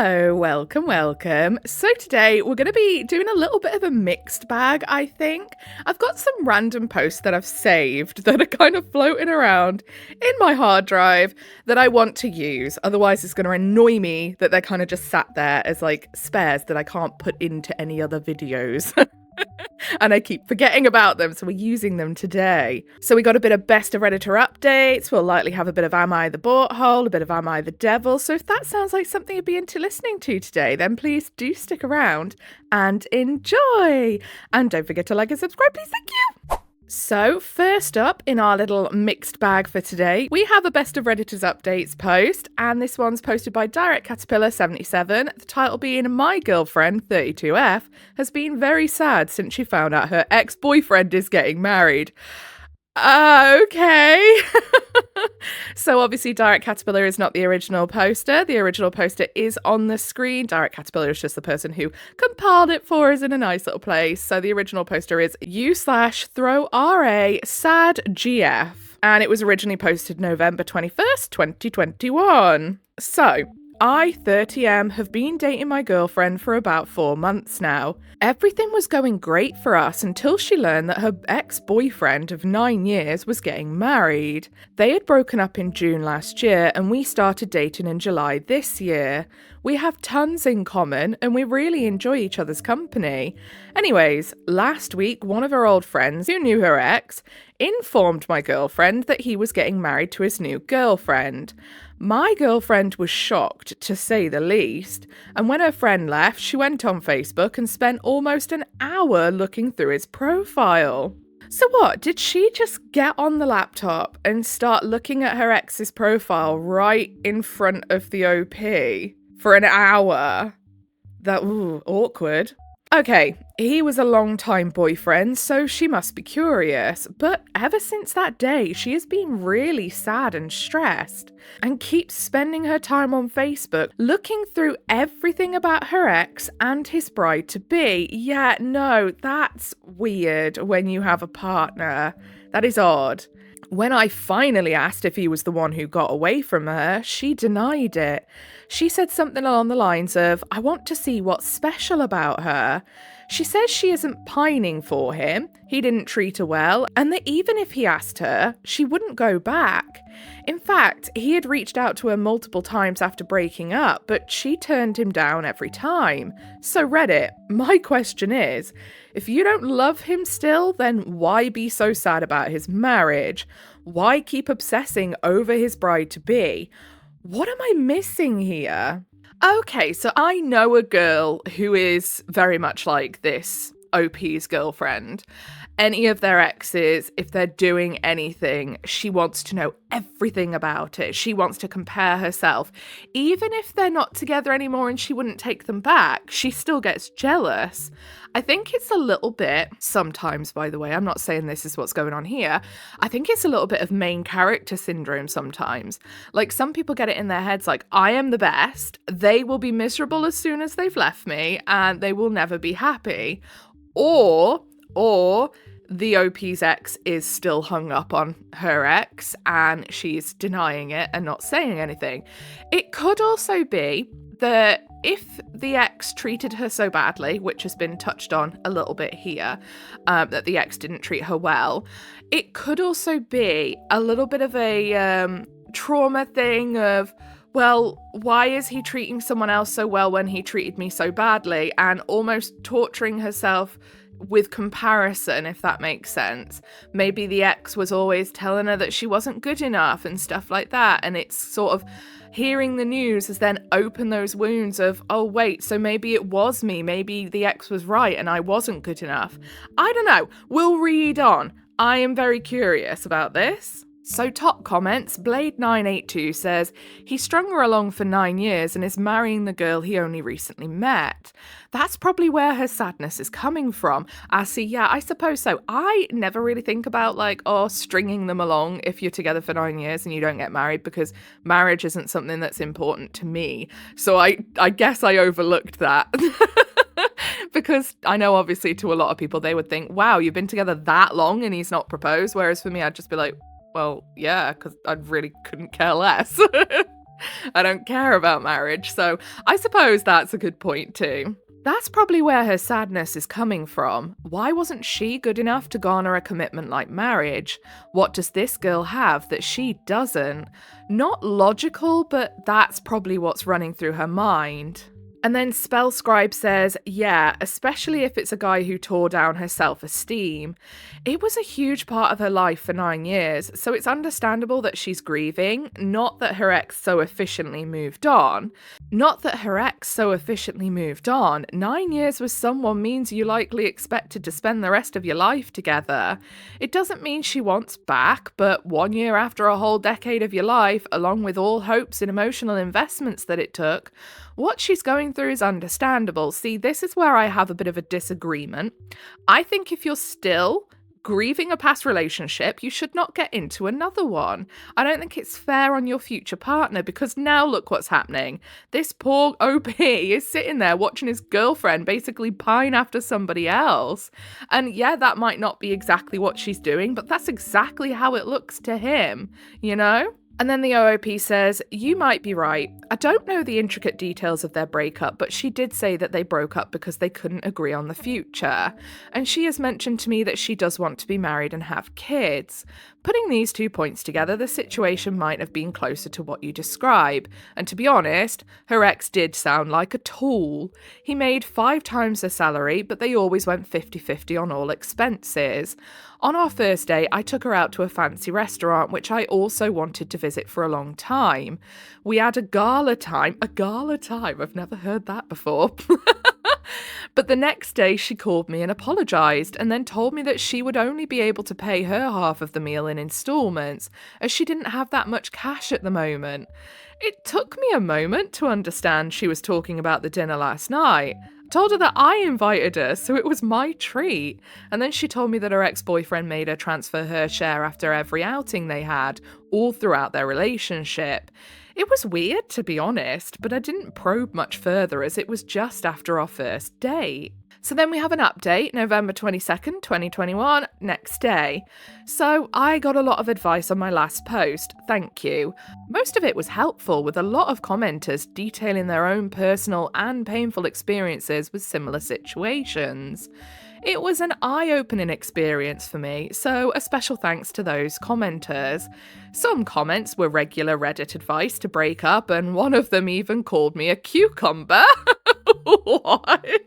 Hello, welcome. So today we're going to be doing a little bit of a mixed bag, I think. I've got some random posts that I've saved that are kind of floating around in my hard drive that I want to use. Otherwise, it's going to annoy me that they're kind of just sat there as like spares that I can't put into any other videos. And I keep forgetting about them, so we're using them today. So we got a bit of Best of Redditor updates. We'll likely have a bit of Am I the Butthole, a bit of Am I the Devil. So if that sounds like something you'd be into listening to today, then please do stick around and enjoy. And don't forget to like and subscribe, please. Thank you. So first up in our little mixed bag for today, we have a Best of Redditor's Updates post, and this one's posted by Direct Caterpillar 77, the title being My Girlfriend 32F has been very sad since she found out her ex-boyfriend is getting married. Okay. So obviously Direct Caterpillar is not the original poster. The original poster is on the screen. Direct Caterpillar is just the person who compiled it for us in a nice little place. So the original poster is u/throw/RA sad GF. And it was originally posted November 21st, 2021. So I, 30M, have been dating my girlfriend for about 4 months now. Everything was going great for us until she learned that her ex-boyfriend of 9 years was getting married. They had broken up in June last year and we started dating in July this year. We have tons in common and we really enjoy each other's company. Anyways, last week, one of her old friends who knew her ex informed my girlfriend that he was getting married to his new girlfriend. My girlfriend was shocked, to say the least, and when her friend left, she went on Facebook and spent almost an hour looking through his profile. So what, did she just get on the laptop and start looking at her ex's profile right in front of the OP for an hour? Awkward. Okay, he was a long-time boyfriend, so she must be curious, but ever since that day, she has been really sad and stressed, and keeps spending her time on Facebook looking through everything about her ex and his bride-to-be. Yeah, no, that's weird when you have a partner. That is odd. When I finally asked if he was the one who got away from her, she denied it. She said something along the lines of, I want to see what's special about her. She says she isn't pining for him, he didn't treat her well, and that even if he asked her, she wouldn't go back. In fact, he had reached out to her multiple times after breaking up, but she turned him down every time. So Reddit, my question is, if you don't love him still, then why be so sad about his marriage? Why keep obsessing over his bride-to-be? What am I missing here? Okay, so I know a girl who is very much like this OP's girlfriend. Any of their exes, if they're doing anything, she wants to know everything about it. She wants to compare herself. Even if they're not together anymore and she wouldn't take them back, she still gets jealous. I think it's a little bit, sometimes by the way, I'm not saying this is what's going on here, I think it's a little bit of main character syndrome sometimes. Like some people get it in their heads like, I am the best, they will be miserable as soon as they've left me and they will never be happy. Or the OP's ex is still hung up on her ex and she's denying it and not saying anything. It could also be that if the ex treated her so badly, which has been touched on a little bit here, that the ex didn't treat her well, it could also be a little bit of a trauma thing of, well, why is he treating someone else so well when he treated me so badly? And almost torturing herself with comparison, if that makes sense. Maybe the ex was always telling her that she wasn't good enough and stuff like that. And it's sort of hearing the news has then opened those wounds of, oh, wait, so maybe it was me. Maybe the ex was right and I wasn't good enough. I don't know. We'll read on. I am very curious about this. So top comments, Blade982 says, he strung her along for 9 years and is marrying the girl he only recently met. That's probably where her sadness is coming from. I see, yeah, I suppose so. I never really think about stringing them along if you're together for 9 years and you don't get married, because marriage isn't something that's important to me. So I guess I overlooked that. Because I know obviously to a lot of people they would think, wow, you've been together that long and he's not proposed. Whereas for me, I'd just be like, well, yeah, because I really couldn't care less. I don't care about marriage. So I suppose that's a good point too. That's probably where her sadness is coming from. Why wasn't she good enough to garner a commitment like marriage? What does this girl have that she doesn't? Not logical, but that's probably what's running through her mind. And then Spellscribe says, yeah, especially if it's a guy who tore down her self-esteem. It was a huge part of her life for 9 years, so it's understandable that she's grieving, not that her ex so efficiently moved on. 9 years with someone means you likely expected to spend the rest of your life together. It doesn't mean she wants back, but 1 year after a whole decade of your life, along with all hopes and emotional investments that it took, what she's going through is understandable. See, this is where I have a bit of a disagreement. I think if you're still grieving a past relationship, you should not get into another one. I don't think it's fair on your future partner, because now look what's happening. This poor OP is sitting there watching his girlfriend basically pine after somebody else. And yeah, that might not be exactly what she's doing, but that's exactly how it looks to him, you know? And then the OOP says, you might be right. I don't know the intricate details of their breakup, but she did say that they broke up because they couldn't agree on the future. And she has mentioned to me that she does want to be married and have kids. Putting these 2 points together, the situation might have been closer to what you describe. And to be honest, her ex did sound like a tool. He made 5 times her salary, but they always went 50-50 on all expenses. On our first day, I took her out to a fancy restaurant, which I also wanted to visit for a long time. We had a gala time. I've never heard that before. But the next day she called me and apologised, and then told me that she would only be able to pay her half of the meal in instalments, as she didn't have that much cash at the moment. It took me a moment to understand she was talking about the dinner last night. I told her that I invited her, so it was my treat. And then she told me that her ex-boyfriend made her transfer her share after every outing they had, all throughout their relationship. It was weird, to be honest, but I didn't probe much further as it was just after our first date. So then we have an update, November 22nd, 2021, next day. So I got a lot of advice on my last post, thank you. Most of it was helpful, with a lot of commenters detailing their own personal and painful experiences with similar situations. It was an eye-opening experience for me, so a special thanks to those commenters. Some comments were regular Reddit advice to break up, and one of them even called me a cucumber. What?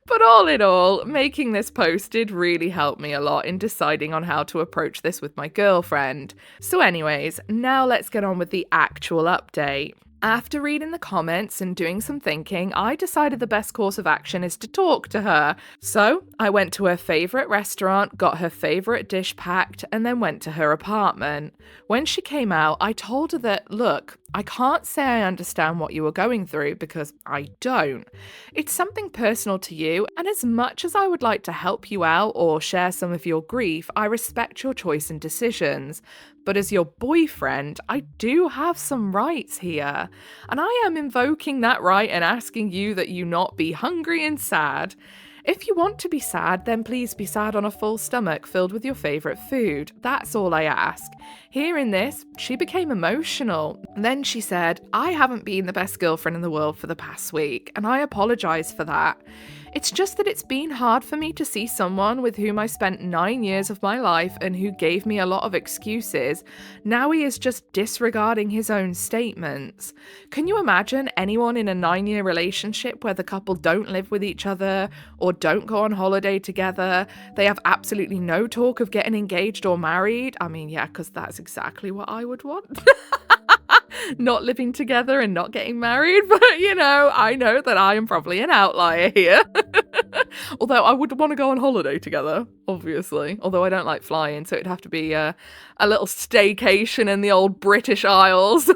But all in all, making this post did really help me a lot in deciding on how to approach this with my girlfriend. So anyways, now let's get on with the actual update. After reading the comments and doing some thinking, I decided the best course of action is to talk to her. So I went to her favourite restaurant, got her favourite dish packed, and then went to her apartment. When she came out, I told her that, look, I can't say I understand what you were going through, because I don't. It's something personal to you, and as much as I would like to help you out or share some of your grief, I respect your choice and decisions. But as your boyfriend, I do have some rights here. And I am invoking that right and asking you that you not be hungry and sad. If you want to be sad, then please be sad on a full stomach filled with your favourite food. That's all I ask. Hearing this, she became emotional. Then she said, I haven't been the best girlfriend in the world for the past week, and I apologise for that. It's just that it's been hard for me to see someone with whom I spent 9 years of my life and who gave me a lot of excuses. Now he is just disregarding his own statements. Can you imagine anyone in a 9-year relationship where the couple don't live with each other or don't go on holiday together? They have absolutely no talk of getting engaged or married. I mean, yeah, because that's exactly what I would want. Not living together and not getting married, but you know, I know that I am probably an outlier here. Although I would want to go on holiday together, obviously. Although I don't like flying, so it'd have to be a little staycation in the old British Isles.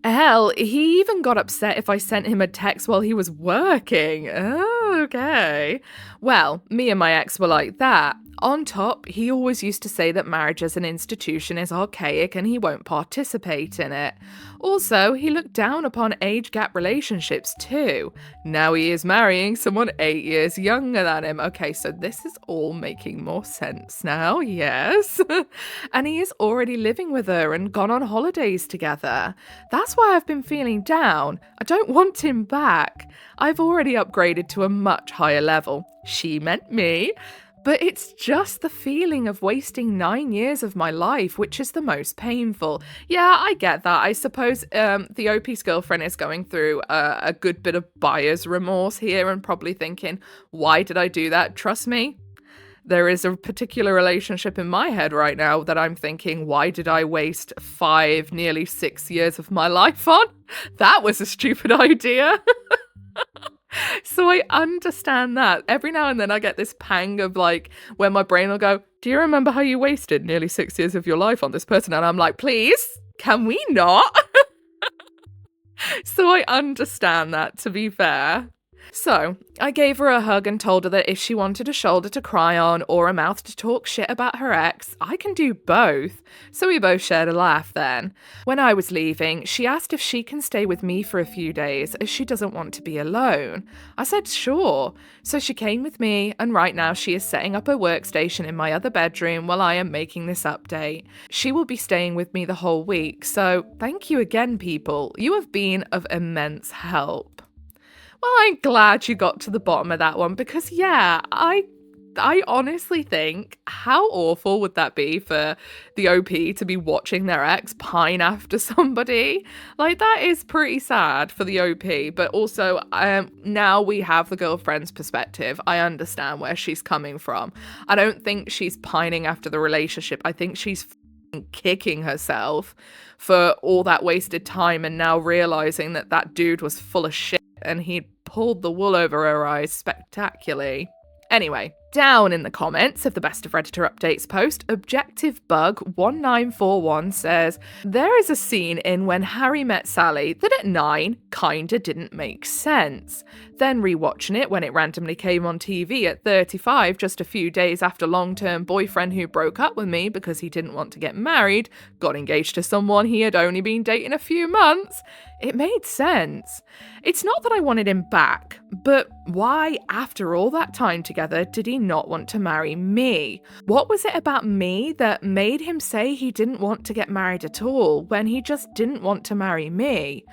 Hell, he even got upset if I sent him a text while he was working. Oh, okay. Well, me and my ex were like that. On top, he always used to say that marriage as an institution is archaic and he won't participate in it. Also, he looked down upon age gap relationships too. Now he is marrying someone 8 years younger than him. Okay, so this is all making more sense now, yes. And he is already living with her and gone on holidays together. That's why I've been feeling down. I don't want him back. I've already upgraded to a much higher level. She meant me. But it's just the feeling of wasting 9 years of my life, which is the most painful. Yeah, I get that. I suppose the OP's girlfriend is going through a good bit of buyer's remorse here and probably thinking, why did I do that? Trust me, there is a particular relationship in my head right now that I'm thinking, why did I waste 5, nearly 6 years of my life on? That was a stupid idea. So I understand that. Every now and then I get this pang of like, where my brain will go, do you remember how you wasted nearly 6 years of your life on this person? And I'm like, please, can we not? So I understand that, to be fair. So, I gave her a hug and told her that if she wanted a shoulder to cry on or a mouth to talk shit about her ex, I can do both. So we both shared a laugh then. When I was leaving, she asked if she can stay with me for a few days as she doesn't want to be alone. I said sure. So she came with me, and right now she is setting up a workstation in my other bedroom while I am making this update. She will be staying with me the whole week, so thank you again, people. You have been of immense help. Well, I'm glad you got to the bottom of that one because, yeah, I honestly think how awful would that be for the OP to be watching their ex pine after somebody? Like, that is pretty sad for the OP, but also now we have the girlfriend's perspective. I understand where she's coming from. I don't think she's pining after the relationship. I think she's kicking herself for all that wasted time and now realizing that that dude was full of shit and he'd pulled the wool over her eyes spectacularly. Anyway, down in the comments of the Best of Redditor Updates post, Objective Bug 1941 says, there is a scene in When Harry Met Sally that at 9 kinda didn't make sense. Then rewatching it when it randomly came on TV at 35 just a few days after long-term boyfriend who broke up with me because he didn't want to get married, got engaged to someone he had only been dating a few months, it made sense. It's not that I wanted him back, but why, after all that time together, did he not want to marry me? What was it about me that made him say he didn't want to get married at all when he just didn't want to marry me?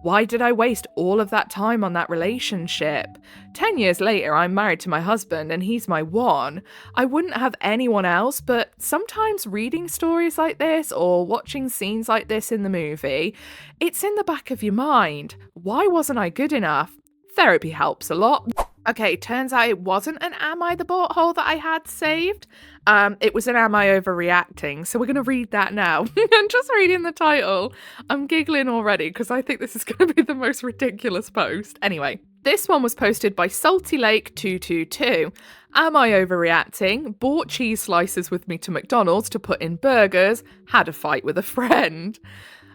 Why did I waste all of that time on that relationship? 10 years later, I'm married to my husband and he's my one. I wouldn't have anyone else, but sometimes reading stories like this or watching scenes like this in the movie, it's in the back of your mind. Why wasn't I good enough? Therapy helps a lot. Okay, turns out it wasn't an Am I the Butthole that I had saved. It was an Am I Overreacting, so we're going to read that now. I'm just reading the title. I'm giggling already because I think this is going to be the most ridiculous post. Anyway, this one was posted by Salty Lake 222. Am I overreacting? Bought cheese slices with me to McDonald's to put in burgers. Had a fight with a friend.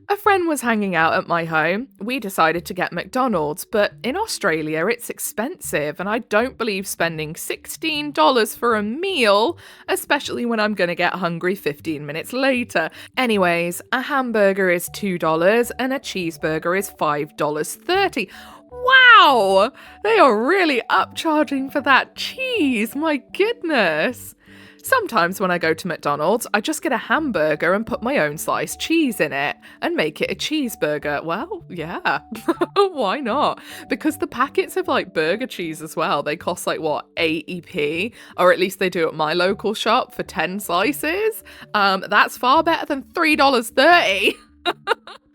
A friend was hanging out at my home. We decided to get McDonald's, but in Australia it's expensive and I don't believe spending $16 for a meal, especially when I'm gonna get hungry 15 minutes later. Anyways, a hamburger is $2 and a cheeseburger is $5.30. Wow! They are really upcharging for that cheese, my goodness! Sometimes when I go to McDonald's, I just get a hamburger and put my own sliced cheese in it and make it a cheeseburger. Well, yeah, why not? Because the packets of like burger cheese as well, they cost like what, 80p? Or at least they do at my local shop for 10 slices. That's far better than $3.30.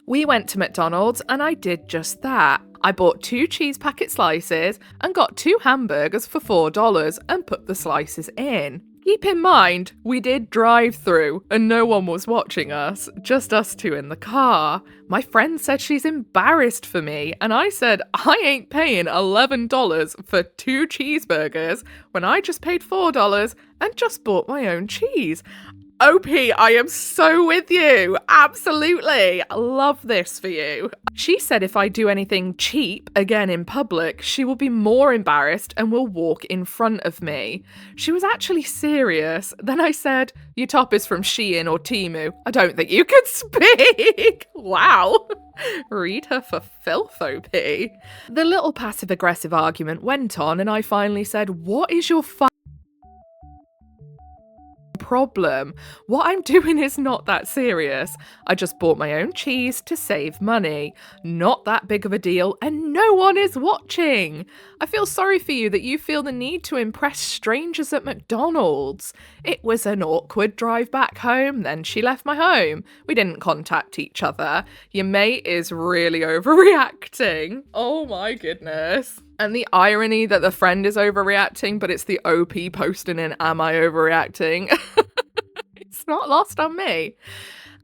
We went to McDonald's and I did just that. I bought 2 cheese packet slices and got 2 hamburgers for $4 and put the slices in. Keep in mind, we did drive-through and no one was watching us, just us 2 in the car. My friend said she's embarrassed for me and I said I ain't paying $11 for 2 cheeseburgers when I just paid $4 and just bought my own cheese. OP, I am so with you. Absolutely. I love this for you. She said if I do anything cheap again in public, she will be more embarrassed and will walk in front of me. She was actually serious. Then I said, your top is from Shein or Temu. I don't think you can speak. Wow. Read her for filth, OP. The little passive-aggressive argument went on and I finally said, what is your problem? What I'm doing is not that serious. I just bought my own cheese to save money. Not that big of a deal, and no one is watching. I feel sorry for you that you feel the need to impress strangers at McDonald's. It was an awkward drive back home, then she left my home. We didn't contact each other. Your mate is really overreacting. Oh my goodness. And the irony that the friend is overreacting, but it's the OP posting in Am I Overreacting? It's not lost on me.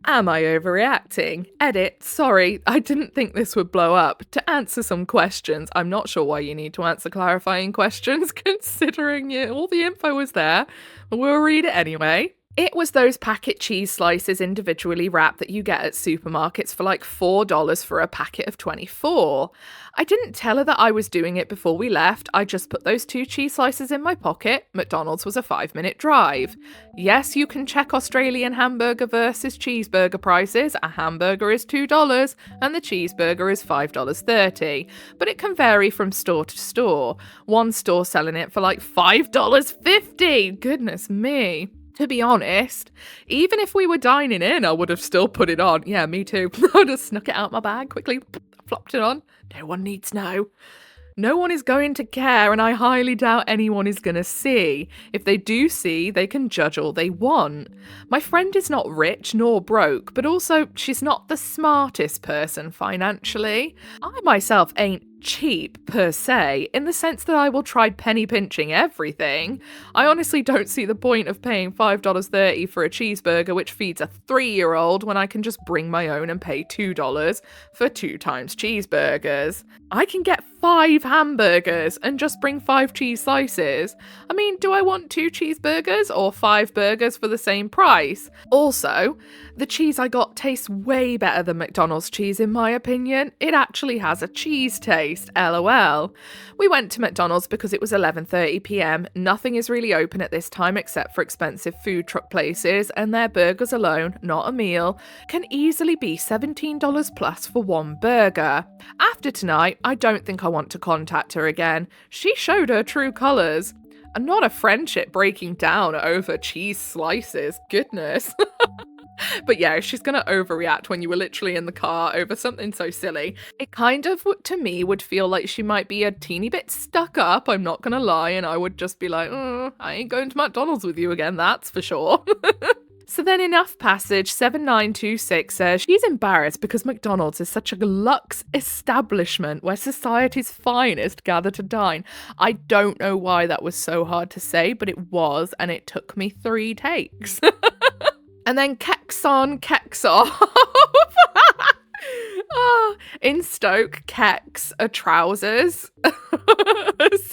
Am I overreacting? Edit, sorry, I didn't think this would blow up. To answer some questions, I'm not sure why you need to answer clarifying questions, considering all the info was there. We'll read it anyway. It was those packet cheese slices individually wrapped that you get at supermarkets for like $4 for a packet of 24. I didn't tell her that I was doing it before we left. I just put those 2 cheese slices in my pocket. McDonald's was a 5-minute drive. Yes, you can check Australian hamburger versus cheeseburger prices. A hamburger is $2 and the cheeseburger is $5.30. But it can vary from store to store. One store selling it for like $5.50. Goodness me. To be honest, even if we were dining in, I would have still put it on. Yeah, me too. I would have snuck it out my bag quickly, flopped it on. No one needs to know. No one is going to care, and I highly doubt anyone is going to see. If they do see, they can judge all they want. My friend is not rich nor broke, but also she's not the smartest person financially. I myself ain't cheap per se, in the sense that I will try penny pinching everything. I honestly don't see the point of paying $5.30 for a cheeseburger which feeds a 3-year-old when I can just bring my own and pay $2 for 2 times cheeseburgers. I can get 5 hamburgers and just bring 5 cheese slices. I mean, do I want 2 cheeseburgers or 5 burgers for the same price? Also, the cheese I got tastes way better than McDonald's cheese in my opinion. It actually has a cheese taste. LOL. We went to McDonald's because it was 11:30 p.m. Nothing is really open at this time except for expensive food truck places, and their burgers alone, not a meal, can easily be $17 plus for 1 burger. After tonight, I don't think I want to contact her again. She showed her true colours. And not a friendship breaking down over cheese slices. Goodness. But yeah, she's going to overreact when you were literally in the car over something so silly. It kind of, to me, would feel like she might be a teeny bit stuck up, I'm not going to lie, and I would just be like, I ain't going to McDonald's with you again, that's for sure. So then Enough Passage 7926 says she's embarrassed because McDonald's is such a luxe establishment where society's finest gather to dine. I don't know why that was so hard to say, but it was, and it took me 3 takes. And then keks on, keks off. In Stoke, keks are trousers.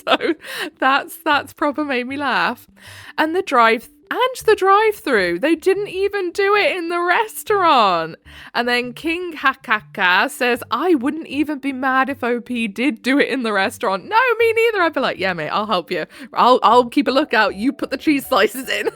So that's proper made me laugh. And the drive-through. They didn't even do it in the restaurant. And then King Hakaka says, I wouldn't even be mad if OP did do it in the restaurant. No, me neither. I'd be like, yeah, mate, I'll help you. I'll keep a lookout. You put the cheese slices in.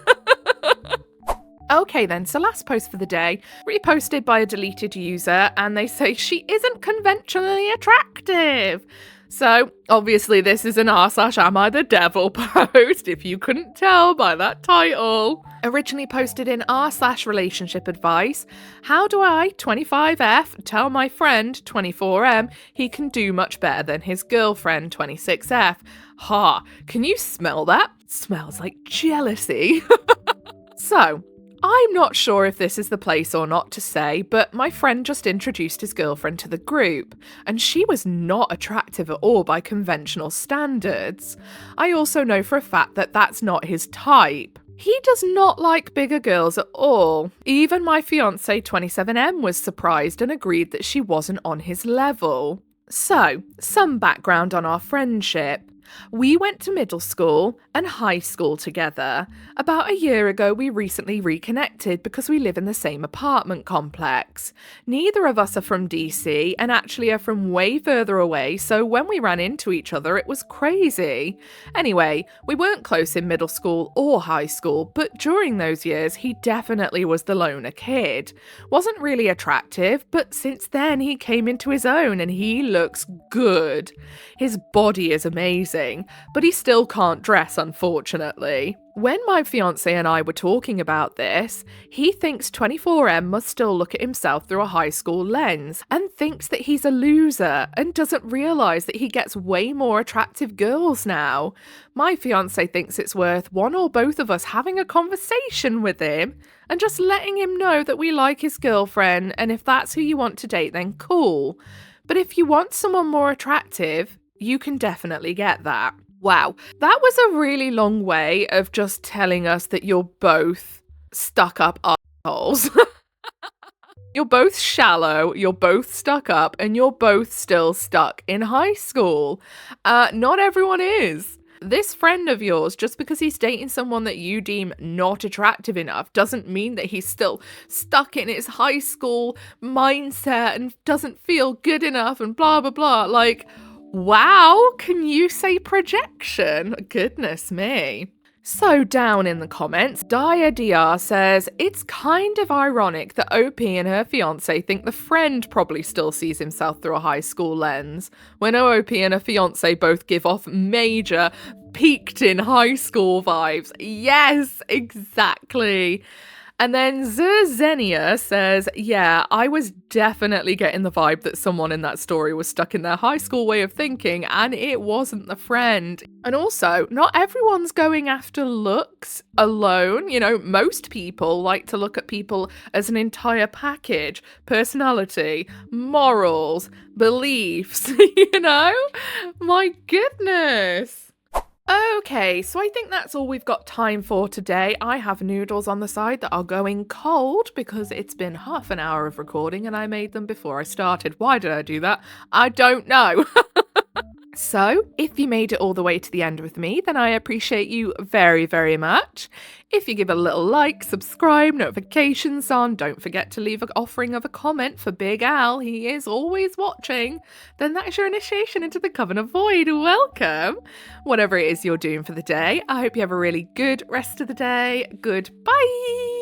Okay then, so last post for the day, reposted by a deleted user, and they say she isn't conventionally attractive. So, obviously this is an r/am I the devil post, if you couldn't tell by that title. Originally posted in r/relationship advice. How do I, 25F, tell my friend, 24M, he can do much better than his girlfriend, 26F? Ha, can you smell that? Smells like jealousy. So, I'm not sure if this is the place or not to say, but my friend just introduced his girlfriend to the group, and she was not attractive at all by conventional standards. I also know for a fact that that's not his type. He does not like bigger girls at all. Even my fiancé 27M was surprised and agreed that she wasn't on his level. So, some background on our friendship. We went to middle school and high school together. About a year ago, we recently reconnected because we live in the same apartment complex. Neither of us are from DC and actually are from way further away, so when we ran into each other, it was crazy. Anyway, we weren't close in middle school or high school, but during those years, he definitely was the loner kid. Wasn't really attractive, but since then, he came into his own and he looks good. His body is amazing, but he still can't dress, unfortunately. When my fiancé and I were talking about this, he thinks 24M must still look at himself through a high school lens and thinks that he's a loser and doesn't realise that he gets way more attractive girls now. My fiancé thinks it's worth one or both of us having a conversation with him and just letting him know that we like his girlfriend, and if that's who you want to date, then cool. But if you want someone more attractive, you can definitely get that. Wow, that was a really long way of just telling us that you're both stuck up assholes. You're both shallow, you're both stuck up, and you're both still stuck in high school. Not everyone is. This friend of yours, just because he's dating someone that you deem not attractive enough, doesn't mean that he's still stuck in his high school mindset and doesn't feel good enough and blah, blah, blah. Like, wow, can you say projection? Goodness me. So down in the comments, Daya DR says, it's kind of ironic that OP and her fiancé think the friend probably still sees himself through a high school lens, when OP and her fiancé both give off major peaked in high school vibes. Yes, exactly. And then Zerzenia says, yeah, I was definitely getting the vibe that someone in that story was stuck in their high school way of thinking, and it wasn't the friend. And also, not everyone's going after looks alone. You know, most people like to look at people as an entire package. Personality, morals, beliefs, you know? My goodness. Okay, so I think that's all we've got time for today. I have noodles on the side that are going cold because it's been half an hour of recording and I made them before I started. Why did I do that? I don't know. So, if you made it all the way to the end with me, then I appreciate you very, very much. If you give a little like, subscribe, notifications on, don't forget to leave an offering of a comment for Big Al, he is always watching, then that's your initiation into the Coven of Void. Welcome! Whatever it is you're doing for the day, I hope you have a really good rest of the day. Goodbye!